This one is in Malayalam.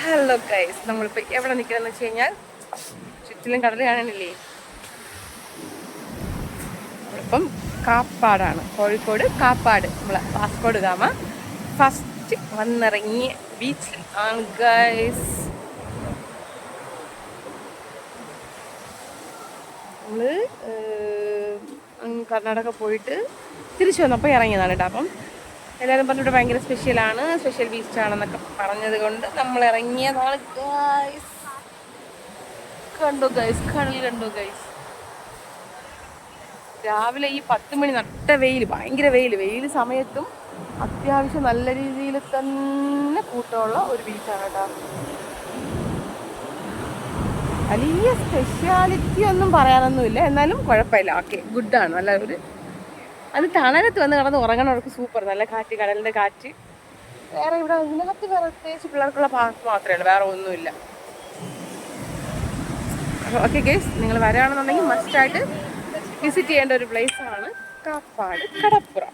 ഹലോ ഗൈസ്, നമ്മളിപ്പോൾ എവിടെ നിൽക്കണമെന്ന് വെച്ച് കഴിഞ്ഞാൽ ചുറ്റിലും കടൽ കാണുന്നില്ലേ. നമ്മളിപ്പം കാപ്പാടാണ്, കോഴിക്കോട് കാപ്പാട്, നമ്മളെ വാസ്കോഡ് ഗാമ ഫസ്റ്റ് വന്നിറങ്ങിയ ബീച്ചിൽ ആണ് ഗൈസ്. നമ്മൾ കർണാടക പോയിട്ട് തിരിച്ചു വന്നപ്പോൾ ഇറങ്ങിയതാണ് കേട്ടോ. അപ്പം എല്ലാവരും പറഞ്ഞിട്ട് ഭയങ്കര സ്പെഷ്യലാണ്, സ്പെഷ്യൽ ബീച്ചാണെന്നൊക്കെ പറഞ്ഞത് കൊണ്ട് നമ്മൾ ഇറങ്ങിയതാണ് ഗൈസ്. കണ്ടോ ഗൈസ്, കടൽ കണ്ടോ ഗൈസ്. രാവിലെ ഈ 10 മണി നട്ട വെയിൽ, ഭയങ്കര വെയിൽ സമയത്തും അത്യാവശ്യം നല്ല രീതിയിൽ തന്നെ കൂട്ടമുള്ള ഒരു ബീച്ചാണ് കേട്ടോ. വലിയ സ്പെഷ്യാലിറ്റി ഒന്നും പറയാനൊന്നുമില്ല, എന്നാലും കുഴപ്പമില്ല, ഓക്കെ, ഗുഡാണ്. നല്ല ഒരു അത് തണലത്ത് വന്ന് കിടന്ന് ഉറങ്ങണവർക്ക് സൂപ്പർ, നല്ല കാറ്റ്, കടലിൻ്റെ കാറ്റ്. വേറെ ഇവിടെ ഇതിനകത്ത് പ്രത്യേകിച്ച് പിള്ളേർക്കുള്ള പാർക്ക് മാത്രമേ ഉള്ളൂ, വേറെ ഒന്നുമില്ല. ഓക്കെ ഗൈസ്, നിങ്ങൾ വരികയാണെന്നുണ്ടെങ്കിൽ മസ്റ്റായിട്ട് വിസിറ്റ് ചെയ്യേണ്ട ഒരു പ്ലേസാണ് കാപ്പാട് കടപ്പുറം.